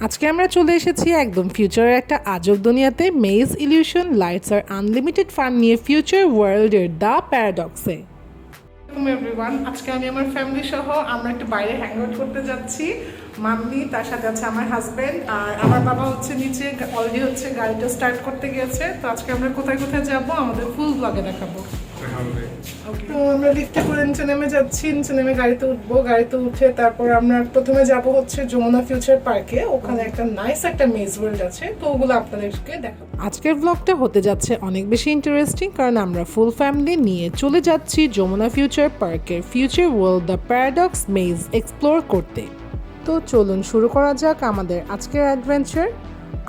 আজকে আমরা চলে এসেছি একদম ফিউচারের একটা আজব দুনিয়াতে মেজ ইলিউশন লাইটস আর আনলিমিটেড ফান নিয়ে ফিউচার ওয়ার্ল্ডের দ্য প্যারাডক্সে। এভরিওয়ান, আজকে আমি আমার ফ্যামিলি সহ আমরা একটু বাইরে হ্যাং আউট করতে যাচ্ছি। মাম্মি, তার সাথে আছে আমার হাজব্যান্ড, আর আমার বাবা হচ্ছে নিচে অলরেডি হচ্ছে গাড়িটা স্টার্ট করতে গিয়েছে। তো আজকে আমরা কোথায় কোথায় যাবো আমাদের ফুল ব্লগে দেখাবো। তো আমরা লিফটে করে নিচে নেমে যাচ্ছি, নিচে নেমে গাড়িতে উঠবো। গাড়িতে উঠে তারপর আমরা প্রথমে যাব হচ্ছে যমুনা ফিউচার পার্কে। ওখানে একটা নাইস একটা মেজ ওয়ার্ল্ড আছে, তো ওগুলো আপনাদেরকে দেখাবো। আজকের ব্লগটা হতে যাচ্ছে অনেক বেশি ইন্টারেস্টিং, কারণ আমরা ফুল ফ্যামিলি নিয়ে চলে যাচ্ছি যমুনা ফিউচার পার্কের future world the paradox maize explore করতে। তো চলুন শুরু করা যাক আমাদের আজকের অ্যাডভেঞ্চার।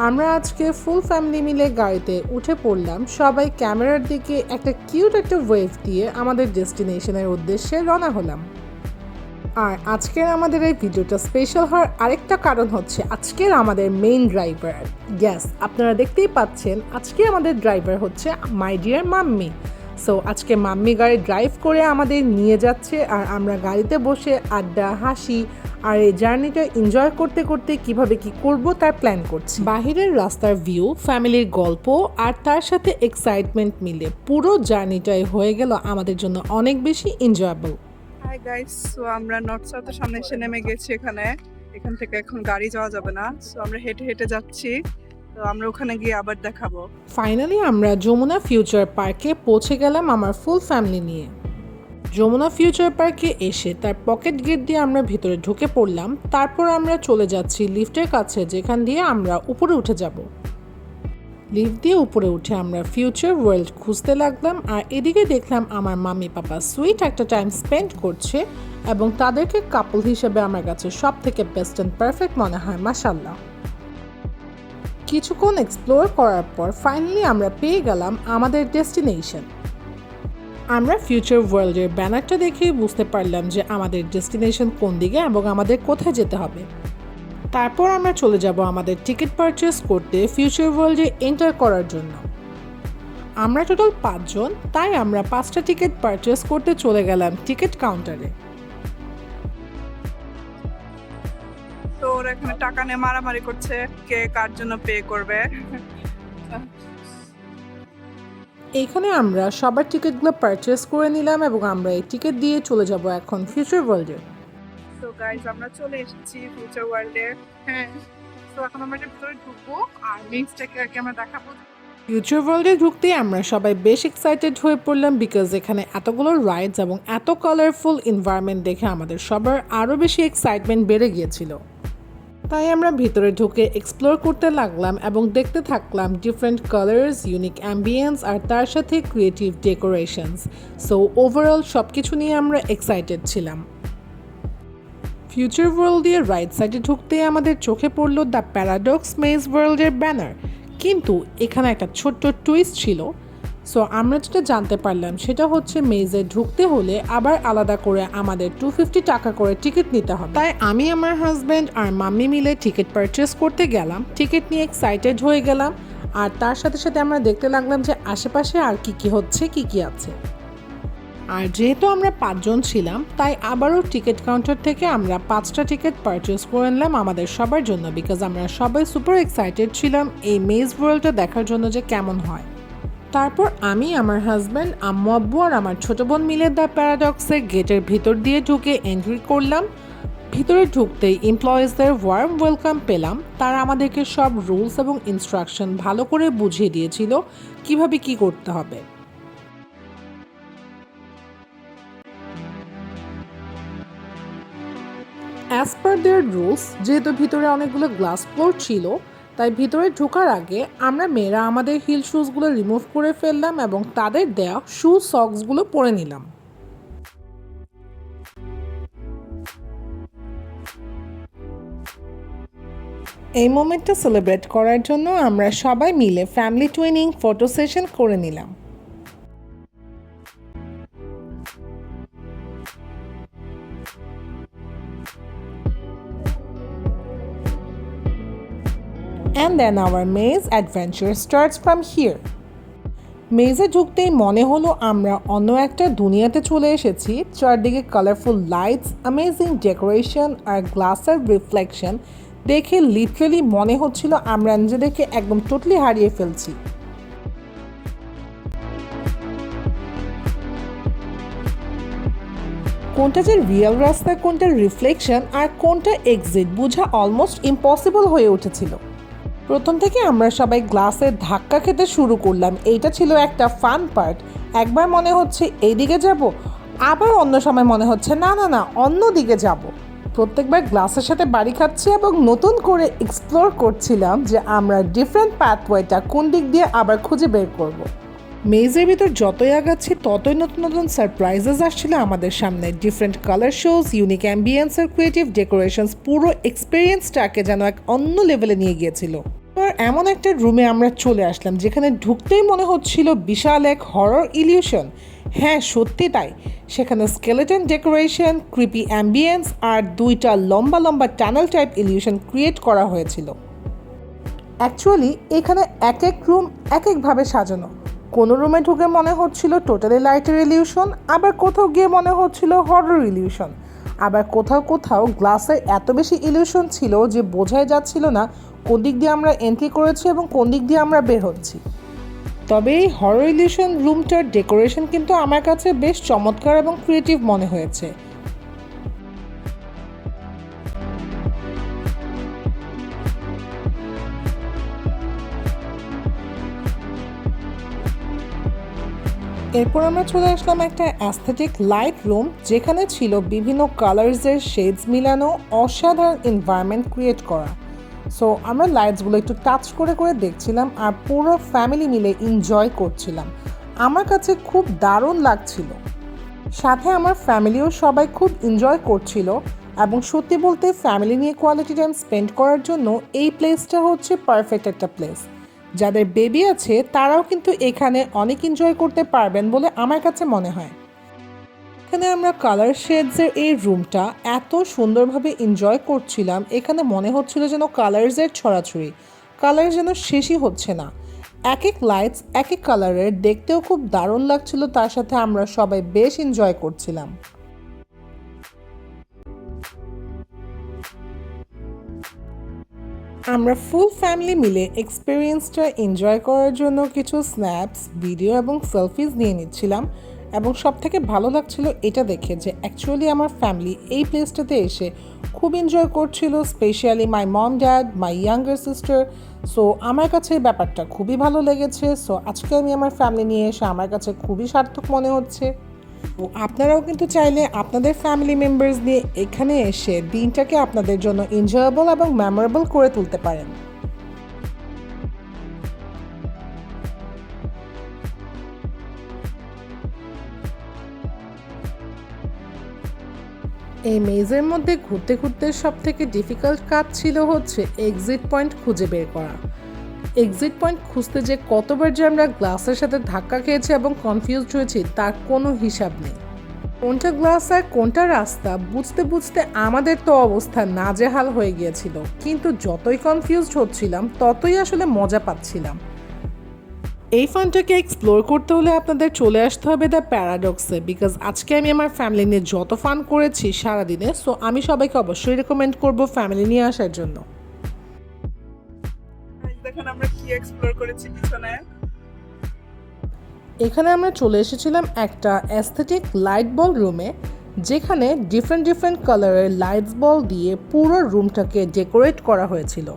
আমরা আজকে ফুল ফ্যামিলি মিলে গাড়িতে উঠে পড়লাম। সবাই ক্যামেরার দিকে একটা কিউট একটা ওয়েভ দিয়ে আমাদের ডেস্টিনেশনের উদ্দেশ্যে রওনা হলাম। আর আজকের আমাদের এই ভিডিওটা স্পেশাল হওয়ার আরেকটা কারণ হচ্ছে আজকের আমাদের মেইন ড্রাইভার। গ্যাস, আপনারা দেখতেই পাচ্ছেন আজকে আমাদের ড্রাইভার হচ্ছে মাই ডিয়ার মাম্মি। সো আজকে মাম্মি গাড়ি ড্রাইভ করে আমাদের নিয়ে যাচ্ছে, আর আমরা গাড়িতে বসে আড্ডা, হাসি আর এই জার্নিটা এনজয় করতে করতে কিভাবে কি করব তার প্ল্যান করছি। বাহিরের রাস্তার ভিউ, ফ্যামিলির গল্প আর তার সাথে এক্সাইটমেন্ট মিলে পুরো জার্নিটাই হয়ে গেল আমাদের জন্য অনেক বেশি এনজয়েবল। হাই গাইস, সো আমরা নর্থ সাউথের সামনে এসে নেমে গেছি। এখান থেকে এখন গাড়ি যাওয়া যাবে না, সো আমরা হেঁটে হেঁটে যাচ্ছি। তো আমরা ওখানে গিয়ে আবার দেখাবো। ফাইনালি আমরা যমুনা ফিউচার পার্কে পৌঁছে গেলাম আমার ফুল ফ্যামিলি নিয়ে। যমুনা ফিউচার পার্কে এসে তার পকেট গেট দিয়ে আমরা ভিতরে ঢুকে পড়লাম। তারপর আমরা চলে যাচ্ছি লিফটের কাছে, যেখান দিয়ে আমরা উপরে উঠে যাব। লিফট দিয়ে উপরে উঠে আমরা ফিউচার ওয়ার্ল্ড খুঁজতে লাগলাম, আর এদিকে দেখলাম আমার মাম্মি পাপা সুইট একটা টাইম স্পেন্ড করছে, এবং তাদেরকে কাপল হিসেবে আমার কাছে সব থেকে বেস্ট অ্যান্ড পারফেক্ট মনে হয়, মাশাআল্লাহ। কিছুক্ষণ এক্সপ্লোর করার পর ফাইনালি আমরা পেয়ে গেলাম আমাদের ডেস্টিনেশন। আমরা ফিউচার ওয়ার্ল্ডের ব্যানারটা দেখেই বুঝতে পারলাম যে আমাদের ডেস্টিনেশন কোন দিকে এবং আমাদের কোথায় যেতে হবে। তারপর আমরা চলে যাব আমাদের টিকিট পারচেস করতে ফিউচার ওয়ার্ল্ডে এন্টার করার জন্য। আমরা টোটাল 5 জন, তাই আমরা 5টা টিকিট পারচেস করতে চলে গেলাম টিকিট কাউন্টারে। তো ওরা এখানে টাকা নিয়ে মারামারি করছে, কে কার জন্য পে করবে। এইখানে আমরা সবার টিকিটগুলো পারচেস করে নিলাম, এবং আমরা এই টিকিট দিয়ে চলে যাব এখন ফিউচার ওয়ার্ল্ডে। তো গাইস, আমরা চলে এসেছি ফিউচার ওয়ার্ল্ডে। হ্যাঁ, তো এখন আমরা ভিতরে ঢুকবো আর মেইনটাকে আর কি আমরা দেখাবো। ফিউচার ওয়ার্ল্ডে ঢুকতেই আমরা সবাই বেশ এক্সাইটেড হয়ে পড়লাম, বিকজ এখানে এতগুলো রাইডস এবং এত কালারফুল এনভায়রনমেন্ট দেখে আমাদের সবার আরও বেশি এক্সাইটমেন্ট বেড়ে গিয়েছিল। তাই আমরা ভিতরে ঢুকে এক্সপ্লোর করতে লাগলাম এবং দেখতে থাকলাম ডিফারেন্ট কালার্স, ইউনিক অ্যাম্বিয়েন্স আর তার সাথে ক্রিয়েটিভ ডেকোরেশনস। সো ওভারঅল সব কিছু নিয়ে আমরা এক্সাইটেড ছিলাম। ফিউচার ওয়ার্ল্ড দিয়ে রাইট সাইডে ঢুকতেই আমাদের চোখে পড়লো দ্য প্যারাডক্স মেজ ওয়ার্ল্ডের ব্যানার, কিন্তু এখানে একটা ছোট্ট টুইস্ট ছিল। সো আমরা যেটা জানতে পারলাম সেটা হচ্ছে মেজে ঢুকতে হলে আবার আলাদা করে আমাদের 250 টাকা করে টিকিট নিতে হবে। তাই আমি, আমার হাজব্যান্ড আর মাম্মি মিলে টিকিট পারচেস করতে গেলাম। টিকিট নিয়ে এক্সাইটেড হয়ে গেলাম, আর তার সাথে সাথে আমরা দেখতে লাগলাম যে আশেপাশে আর কি হচ্ছে, কি আছে। আর যেহেতু আমরা 5 জন ছিলাম, তাই আবারও টিকিট কাউন্টার থেকে আমরা 5টা টিকিট পারচেস করে নিলাম আমাদের সবার জন্য, বিকজ আমরা সবাই সুপার এক্সাইটেড ছিলাম এই মেজ ওয়ার্ল্ডটা দেখার জন্য যে কেমন হয়। তারপর আমি, আমার হাজব্যান্ড, আম্মু আব্বু আর আমার ছোট বোন মিলে দ্য প্যারাডক্সের গেটের ভিতর দিয়ে ঢুকে এন্ট্রি করলাম। ভিতরে ঢুকতেই এমপ্লয়িজদের ওয়ার্ম ওয়েলকাম পেলাম। তারা আমাদেরকে সব রুলস এবং ইনস্ট্রাকশন ভালো করে বুঝিয়ে দিয়েছিল কিভাবে কি করতে হবে। অ্যাজ পার দেয়ার রুলস, যেহেতু ভিতরে অনেকগুলো গ্লাস ফ্লোর ছিল, তাই ভিতরে ঢোকার আগে আমরা মেয়েরা আমাদের হিল শুজগুলো রিমুভ করে ফেললাম এবং তাদের দেয়া শু সক্সগুলো পরে নিলাম। এই মোমেন্টটা সেলিব্রেট করার জন্য আমরা সবাই মিলে ফ্যামিলি টুইনিং ফটো সেশন করে নিলাম। And then our maze adventure starts from here. মেজে ঢুকতেই মনে হলো আমরা অন্য একটা দুনিয়াতে চলে এসেছি। চারদিকে কালারফুল লাইটস, অ্যামেজিং ডেকোরেশন আর গ্লাসের রিফ্লেকশন দেখে লিটারালি মনে হচ্ছিল আমরা নিজেদেরকে একদম টোটালি হারিয়ে ফেলছি। কোনটা যে রিয়েল রাস্তা, কোনটা রিফ্লেকশন আর কোনটা এক্সিট বোঝা অলমোস্ট ইম্পসিবল হয়ে উঠেছিল। প্রথম থেকে আমরা সবাই গ্লাসে ধাক্কা খেতে শুরু করলাম। এইটা ছিল একটা ফান পার্ট। একবার মনে হচ্ছে এইদিকে যাব, আবার অন্য সময় মনে হচ্ছে না না না অন্য দিকে যাব। প্রত্যেকবার গ্লাসের সাথে বাড়ি খাচ্ছি এবং নতুন করে এক্সপ্লোর করছিলাম যে আমরা ডিফারেন্ট পাথওয়েটা কোন দিক দিয়ে আবার খুঁজে বের করব। মেজের ভিতর যতই আগাচ্ছি ততই নতুন নতুন সারপ্রাইজেস আসছিল আমাদের সামনে। Different colour shows, unique ambience আর ক্রিয়েটিভ ডেকোরেশনস পুরো এক্সপিরিয়েন্সটাকে যেন এক অন্য লেভেলে নিয়ে গিয়েছিল। আর এমন একটা রুমে আমরা চলে আসলাম যেখানে ঢুকতেই মনে হচ্ছিল বিশাল এক হরর ইলিউশন। হ্যাঁ সত্যি তাই, সেখানে স্কেলেটন ডেকোরেশন, ক্রিপি অ্যাম্বিয়েন্স আর দুইটা লম্বা লম্বা টানেল টাইপ ইলিউশন ক্রিয়েট করা হয়েছিল। অ্যাকচুয়ালি এখানে এক এক রুম এক একভাবে সাজানো। কোনো রুমে ঢুকে মনে হচ্ছিল টোটালি লাইটের ইলিউশন, আবার কোথাও গিয়ে মনে হচ্ছিল হরর ইলিউশন, আবার কোথাও কোথাও গ্লাসের এত বেশি ইলিউশন ছিল যে বোঝাই যাচ্ছিল না কোন দিক দিয়ে আমরা এন্ট্রি করেছি এবং কোন দিক দিয়ে আমরা বের হচ্ছি। তবে এই হরর ইলিউশন রুমটার ডেকোরেশন কিন্তু আমার কাছে বেশ চমৎকার এবং ক্রিয়েটিভ মনে হয়েছে। এরপর আমরা চলে আসলাম একটা অ্যাস্থেটিক লাইট রুম, যেখানে ছিল বিভিন্ন কালার্সের শেডস মিলানো অসাধারণ এনভায়রনমেন্ট ক্রিয়েট করা। সো আমরা লাইটসগুলো একটু টাচ করে করে দেখছিলাম আর পুরো ফ্যামিলি মিলে এনজয় করছিলাম। আমার কাছে খুব দারুণ লাগছিল, সাথে আমার ফ্যামিলিও সবাই খুব এনজয় করছিল। এবং সত্যি বলতে ফ্যামিলি নিয়ে কোয়ালিটি টাইম স্পেন্ড করার জন্য এই প্লেসটা হচ্ছে পারফেক্ট একটা প্লেস। যাদের বেবি আছে তারাও কিন্তু এখানে অনেক এনজয় করতে পারবেন বলে আমার কাছে মনে হয়। এখানে আমরা কালার শেডসের এই রুমটা এত সুন্দরভাবে এনজয় করছিলাম, এখানে মনে হচ্ছিল যেন কালার্সের ছড়াছড়ি, কালার যেন শেষই হচ্ছে না। এক এক লাইটস এক এক কালারের, দেখতেও খুব দারুণ লাগছিল, তার সাথে আমরা সবাই বেশ এনজয় করছিলাম। আমরা ফুল ফ্যামিলি মিলে এক্সপিরিয়েন্সটা এনজয় করার জন্য কিছু স্ন্যাপস, ভিডিও এবং সেলফিজ নিয়ে নিচ্ছিলাম। এবং সব থেকে ভালো লাগছিল এটা দেখে যে অ্যাকচুয়ালি আমার ফ্যামিলি এই প্লেসটাতে এসে খুব এনজয় করছিল, specially my mom, dad, my younger sister. So আমার কাছে এই ব্যাপারটা খুবই ভালো লেগেছে। সো আজকে আমি আমার ফ্যামিলি নিয়ে এসে আমার কাছে খুবই সার্থক মনে হচ্ছে। ও আপনারাও কিন্তু চাইলে আপনাদের ফ্যামিলি মেম্বার্স নিয়ে এখানে এসে দিনটাকে আপনাদের জন্য এনজয়েবল এবং মেমোরেবল করে তুলতে পারেন। এই মেজের মধ্যে ঘুরতে ঘুরতে সব থেকে ডিফিকাল্ট কাজ ছিল হচ্ছে এক্সিট পয়েন্ট খুঁজে বের করা। এক্সিট পয়েন্ট খুঁজতে যে কতবার যে আমরা গ্লাসের সাথে ধাক্কা খেয়েছি এবং কনফিউজড হয়েছি তার কোনো হিসাব নেই। কোনটা গ্লাস আর কোনটা রাস্তা বুঝতে বুঝতে আমাদের তো অবস্থা নাজেহাল হয়ে গিয়েছিল, কিন্তু যতই কনফিউজড হচ্ছিলাম ততই আসলে মজা পাচ্ছিলাম। এই ফানটাকে এক্সপ্লোর করতে হলে আপনাদের চলে আসতে হবে দ্য প্যারাডক্সে, বিকজ আজকে আমি আমার ফ্যামিলি নিয়ে যত ফান করেছি সারাদিনে, সো আমি সবাইকে অবশ্যই রেকমেন্ড করবো ফ্যামিলি নিয়ে আসার জন্য। দেখেন আমরা কি এক্সপ্লোর করেছি পিছনে। এখানে আমরা চলে এসেছিলাম একটা অ্যাস্থেটিক লাইট বল রুমে, যেখানে ডিফারেন্ট ডিফারেন্ট কালারের লাইটস বল দিয়ে পুরো রুমটাকে ডেকোরেট করা হয়েছিল।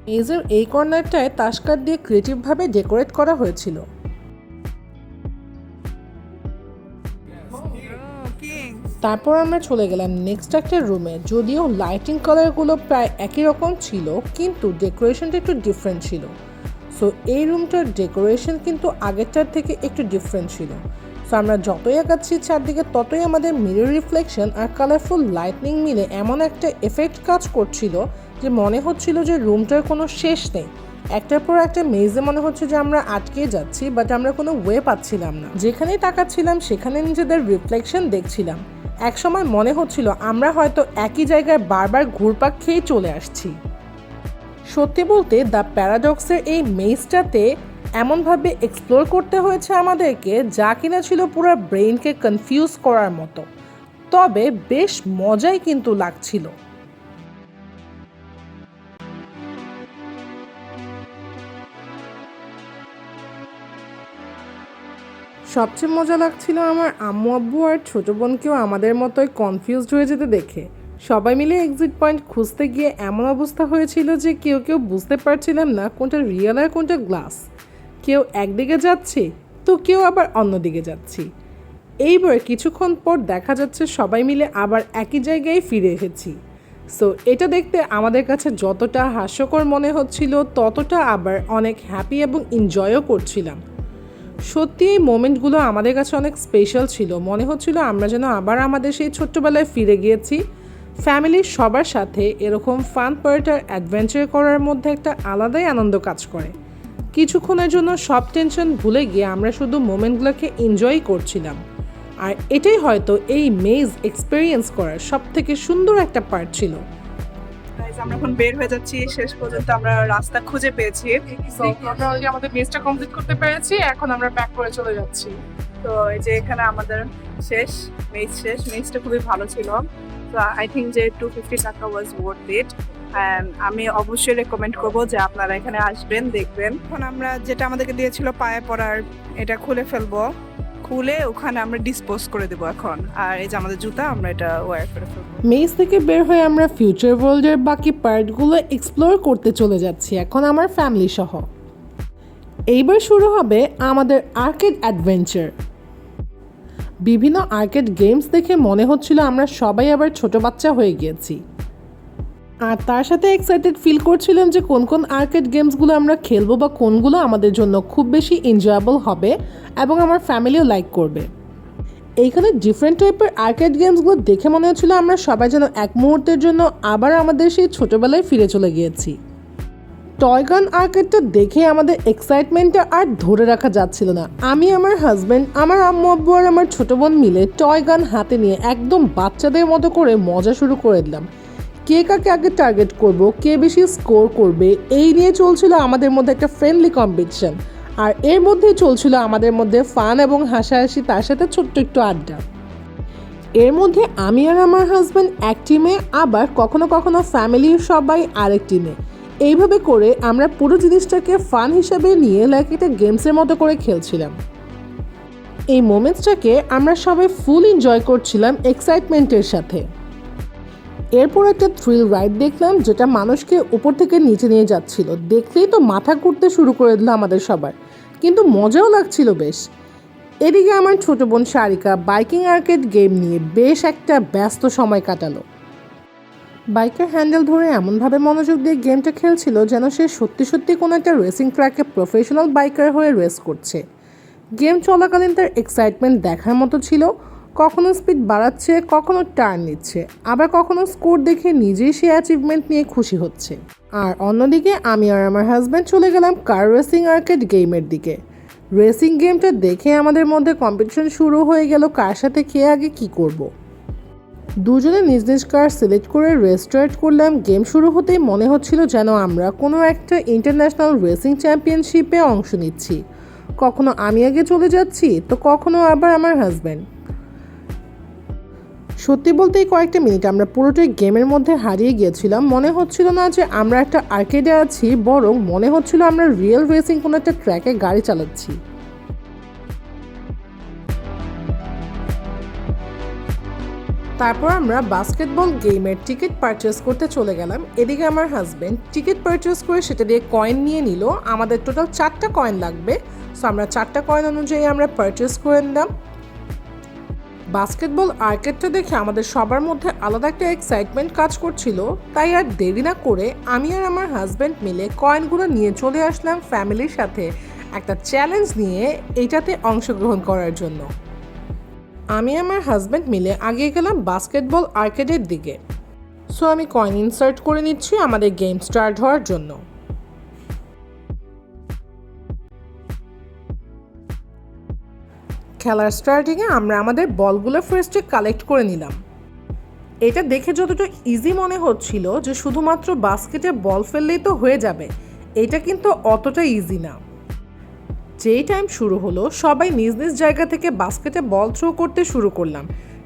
মেজের এই কর্নারটায় তাসকার দিয়ে ক্রিয়েটিভভাবে ডেকোরেট করা হয়েছিল। তারপর আমরা চলে গেলাম নেক্সট একটা রুমে। যদিও লাইটিং কালারগুলো প্রায় একই রকম ছিল, কিন্তু ডেকোরেশনটা একটু ডিফারেন্ট ছিল। সো এই রুমটার ডেকোরেশন কিন্তু আগেরটার থেকে একটু ডিফারেন্ট ছিল। সো আমরা যতই আগাচ্ছি চারদিকে ততই আমাদের মিরর রিফ্লেকশন আর কালারফুল লাইটনিং মিলে এমন একটা এফেক্ট কাজ করছিল যে মনে হচ্ছিল যে রুমটার কোনো শেষ নেই। একটার পর একটা মেজে মনে হচ্ছে যে আমরা আটকে যাচ্ছি, বাট আমরা কোনো ওয়ে পাচ্ছিলাম না। যেখানেই তাকাচ্ছিলাম সেখানে নিজেদের রিফ্লেকশন দেখছিলাম। একসময় মনে হচ্ছিল আমরা হয়তো একই জায়গায় বারবার ঘুরপাক খেয়ে চলে আসছি। সত্যি বলতে দ্য প্যারাডক্সের এই মেজটাতে এমনভাবে এক্সপ্লোর করতে হয়েছে আমাদেরকে যা কিনা ছিল পুরো ব্রেইনকে কনফিউজ করার মতো, তবে বেশ মজাই কিন্তু লাগছিল। সবচেয়ে মজা লাগছিল আমার আম্মু আব্বু আর ছোটো বোনকেও আমাদের মতোই কনফিউজড হয়ে যেতে দেখে। সবাই মিলে এক্সিট পয়েন্ট খুঁজতে গিয়ে এমন অবস্থা হয়েছিল যে কেউ কেউ বুঝতে পারছিলাম না কোনটা রিয়েল আর কোনটা গ্লাস। কেউ একদিকে যাচ্ছে তো কেউ আবার অন্যদিকে যাচ্ছি। এইবার কিছুক্ষণ পর দেখা যাচ্ছে সবাই মিলে আবার একই জায়গায় ফিরে এসেছি। সো এটা দেখতে আমাদের কাছে যতটা হাস্যকর মনে হচ্ছিল ততটা আবার অনেক হ্যাপি এবং এনজয়ও করছিলাম। সত্যি এই মোমেন্টগুলো আমাদের কাছে অনেক স্পেশাল ছিল। মনে হচ্ছিল আমরা যেন আবার আমাদের সেই ছোট্টবেলায় ফিরে গিয়েছি। ফ্যামিলির সবার সাথে এরকম ফান পার্টার অ্যাডভেঞ্চার করার মধ্যে একটা আলাদাই আনন্দ কাজ করে। কিছুক্ষণের জন্য সব টেনশন ভুলে গিয়ে আমরা শুধু মোমেন্টগুলোকে এনজয় করছিলাম। আর এটাই হয়তো এই মেজ এক্সপেরিয়েন্স করার সব থেকে সুন্দর একটা পার্ট ছিল। Guys, আমরা এখন বের হয়ে যাচ্ছি, শেষ পর্যন্ত আমরা রাস্তা খুঁজে পেয়েছি। সো আমরা অলরেডি আমাদের মেজটা কমপ্লিট করতে পেরেছি, এখন আমরা ব্যাক করে চলে যাচ্ছি। তো এই যে এখানে আমাদের মেজটা খুবই ভালো ছিল। তো আই থিঙ্ক যে 250 টাকা ওয়াজ ওয়ার্থ ইট। আমি অবশ্যই রেকমেন্ড করব যে আপনারা এখানে আসবেন, দেখবেন। এখন আমরা যেটা আমাদেরকে দিয়েছিল পায়ে পরার, এটা খুলে ফেলবো, খুলে ওখানে আমরা ডিসপোজ করে দেবো এখন। আর এই যে আমাদের জুতা, আমরা এটা ওয়্যার করে ফেলবো। মেজ থেকে বের হয়ে আমরা ফিউচার ওয়ার্ল্ডের বাকি পার্টগুলো এক্সপ্লোর করতে চলে যাচ্ছি এখন আমার ফ্যামিলি সহ। এইবার শুরু হবে আমাদের আর্কেড অ্যাডভেঞ্চার। বিভিন্ন আর্কেড গেমস দেখে মনে হচ্ছিল আমরা সবাই আবার ছোট বাচ্চা হয়ে গিয়েছি। আর তার সাথে এক্সাইটেড ফিল করছিলাম যে কোন কোন আর্কেড গেমসগুলো আমরা খেলবো বা কোনগুলো আমাদের জন্য খুব বেশি এনজয়েবল হবে এবং আমার ফ্যামিলিও লাইক করবে। এইখানে ডিফারেন্ট টাইপের আর্কেড গেমসগুলো দেখে মনে হচ্ছিল আমরা সবাই যেন এক মুহূর্তের জন্য আবার আমাদের সেই ছোটোবেলায় ফিরে চলে গিয়েছি। টয় গান আর্কেডটা দেখে আমাদের এক্সাইটমেন্টটা আর ধরে রাখা যাচ্ছিল না। আমি, আমার হাজব্যান্ড, আমার আম্মু আব্বু আর আমার ছোটো বোন মিলে টয় গান হাতে নিয়ে একদম বাচ্চাদের মতো করে মজা শুরু করে দিলাম। কে কাকে আগে টার্গেট করব, কে বেশি স্কোর করবে, এই নিয়ে চলছিল আমাদের মধ্যে একটা ফ্রেন্ডলি কম্পিটিশন। আর এর মধ্যেই চলছিল আমাদের মধ্যে ফান এবং হাসাহাসি, তার সাথে ছোট্ট একটু আড্ডা। এর মধ্যে আমি আর আমার হাজব্যান্ড এক টিমে, আবার কখনো কখনো ফ্যামিলির সবাই আরেক টিমে। এইভাবে করে আমরা পুরো জিনিসটাকে ফান হিসাবে নিয়ে লাইক একটা গেমসের মতো করে খেলছিলাম। এই মোমেন্টসটাকে আমরা সবাই ফুল এনজয় করছিলাম এক্সাইটমেন্টের সাথে। এরপর একটা থ্রিল রাইড দেখলাম যেটা মানুষকে উপর থেকে নিচে নিয়ে যাচ্ছিল। দেখলেই তো মাথা ঘুরতে শুরু করে দিল আমাদের সবার, কিন্তু মজাও লাগছিল বেশ। এদিকে আমার ছোটো বোন সারিকা বাইকিং আর্কেড গেম নিয়ে বেশ একটা ব্যস্ত সময় কাটালো। বাইকের হ্যান্ডেল ধরে এমনভাবে মনোযোগ দিয়ে গেমটা খেলছিল যেন সে সত্যি সত্যি কোনো একটা রেসিং ট্র্যাকে প্রফেশনাল বাইকার হয়ে রেস করছে। গেম চলাকালীন তার এক্সাইটমেন্ট দেখার মতো ছিল। কখনো স্পিড বাড়াচ্ছে, কখনো টার্ন নিচ্ছে, আবার কখনো স্কোর দেখে নিজেই সে অ্যাচিভমেন্ট নিয়ে খুশি হচ্ছে। আর অন্যদিকে আমি আর আমার হাজব্যান্ড চলে গেলাম কার রেসিং আর্কেড গেমের দিকে। রেসিং গেমটা দেখে আমাদের মধ্যে কম্পিটিশন শুরু হয়ে গেল কার সাথে কে আগে কি করব। দুজনে নিজ নিজ কার সিলেক্ট করে রেস স্টার্ট করলাম। গেম শুরু হতেই মনে হচ্ছিল যেন আমরা কোনো একটা ইন্টারন্যাশনাল রেসিং চ্যাম্পিয়নশিপে অংশ নিচ্ছি। কখনো আমি আগে চলে যাচ্ছি তো কখনো আবার আমার হাজব্যান্ড। সত্যি বলতে এই কয়েকটা মিনিট আমরা পুরোটাই গেমের মধ্যে হারিয়ে গিয়েছিলাম। মনে হচ্ছিল না যে আমরা একটা আর্কেডে আছি, বরং মনে হচ্ছিল আমরা রিয়েল রেসিং কোনো একটা ট্র্যাকে গাড়ি চালাচ্ছি। তারপর আমরা বাস্কেটবল গেমের টিকিট পারচেস করতে চলে গেলাম। এদিকে আমার হাজব্যান্ড টিকিট পারচেস করে সেটা দিয়ে কয়েন নিয়ে নিল। আমাদের টোটাল 4টা কয়েন লাগবে, সো আমরা 4টা কয়েন অনুযায়ী আমরা পারচেস করে নিলাম। বাস্কেটবল আর্কেডটা দেখে আমাদের সবার মধ্যে আলাদা একটা এক্সাইটমেন্ট কাজ করছিল। তাই আর দেরি না করে আমি আর আমার হাজব্যান্ড মিলে কয়েনগুলো নিয়ে চলে আসলাম ফ্যামিলির সাথে একটা চ্যালেঞ্জ নিয়ে এইটাতে অংশগ্রহণ করার জন্য। আমি আমার হাজব্যান্ড মিলে আগে গেলাম বাস্কেটবল আর্কেডের দিকে। সো আমি কয়েন ইনসার্ট করে নিচ্ছি আমাদের গেম স্টার্ট হওয়ার জন্য। খেলার স্টার্টিংয়ে আমরা আমাদের বলগুলো ফার্স্টে কালেক্ট করে নিলাম। এটা দেখে যতটা ইজি মনে হচ্ছিল যে শুধুমাত্র বাস্কেটে বল ফেললেই তো হয়ে যাবে, এটা কিন্তু অতটা ইজি না। যেই টাইম শুরু হলো সবাই নিজ নিজ জায়গা থেকে বাস্কেটে বল থ্রো করতে শুরু করলাম।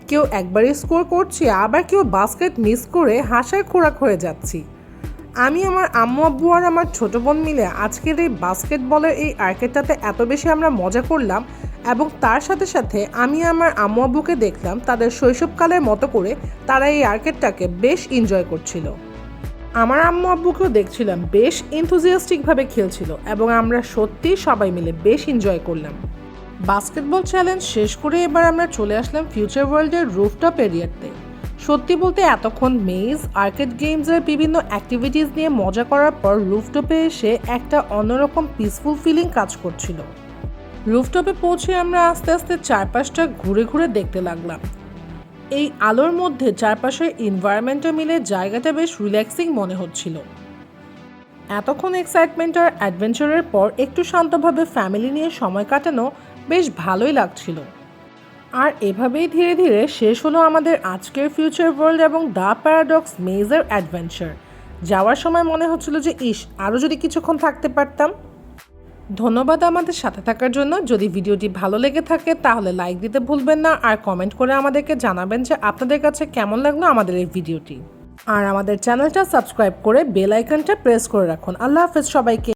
কেউ একবারই স্কোর করছে, আবার কেউ বাস্কেট মিস করে হাসার খোরাক হয়ে যাচ্ছি। আমি আমার আম্মু আব্বু আর আমার ছোট বোন মিলে আজকের এই বাস্কেটবলের এই আর্কেডটাতে এত বেশি আমরা মজা করলাম, এবং তার সাথে সাথে আমি আমার আম্মু আব্বুকে দেখলাম তাদের শৈশবকালের মতো করে তারা এই আর্কেডটাকে বেশ এনজয় করছিল। আমার আম্মু আব্বুকেও দেখছিলাম বেশ এনথুজিয়াস্টিকভাবে খেলছিল, এবং আমরা সত্যি সবাই মিলে বেশ এনজয় করলাম। বাস্কেটবল চ্যালেঞ্জ শেষ করে এবার আমরা চলে আসলাম ফিউচার ওয়ার্ল্ডের রুফটপ এরিয়াতে। সত্যি বলতে এতক্ষণ মেজ, আর্কেড গেমসের বিভিন্ন অ্যাক্টিভিটিস নিয়ে মজা করার পর রুফটপে এসে একটা অন্যরকম পিসফুল ফিলিং কাজ করছিল। রুফটপে পৌঁছে আমরা আস্তে আস্তে চারপাশটা ঘুরে ঘুরে দেখতে লাগলাম। এই আলোর মধ্যে চারপাশের এনভায়রনমেন্টটা মিলে জায়গাটা বেশ রিল্যাক্সিং মনে হচ্ছিল। এতক্ষণ এক্সাইটমেন্ট আর অ্যাডভেঞ্চারের পর একটু শান্তভাবে ফ্যামিলি নিয়ে সময় কাটানো বেশ ভালোই লাগছিল। আর এভাবেই ধীরে ধীরে শেষ হলো আমাদের আজকের ফিউচার ওয়ার্ল্ড এবং দ্য প্যারাডক্স মেজের অ্যাডভেঞ্চার। যাওয়ার সময় মনে হচ্ছিল যে আরও যদি কিছুক্ষণ থাকতে পারতাম। ধন্যবাদ আমাদের সাথে থাকার জন্য। যদি ভিডিওটি ভালো লেগে থাকে তাহলে লাইক দিতে ভুলবেন না, আর কমেন্ট করে আমাদেরকে জানাবেন যে আপনাদের কাছে কেমন লাগলো আমাদের এই ভিডিওটি। আর আমাদের চ্যানেলটা সাবস্ক্রাইব করে বেল আইকনটা প্রেস করে রাখুন। আল্লাহ হাফেজ সবাইকে।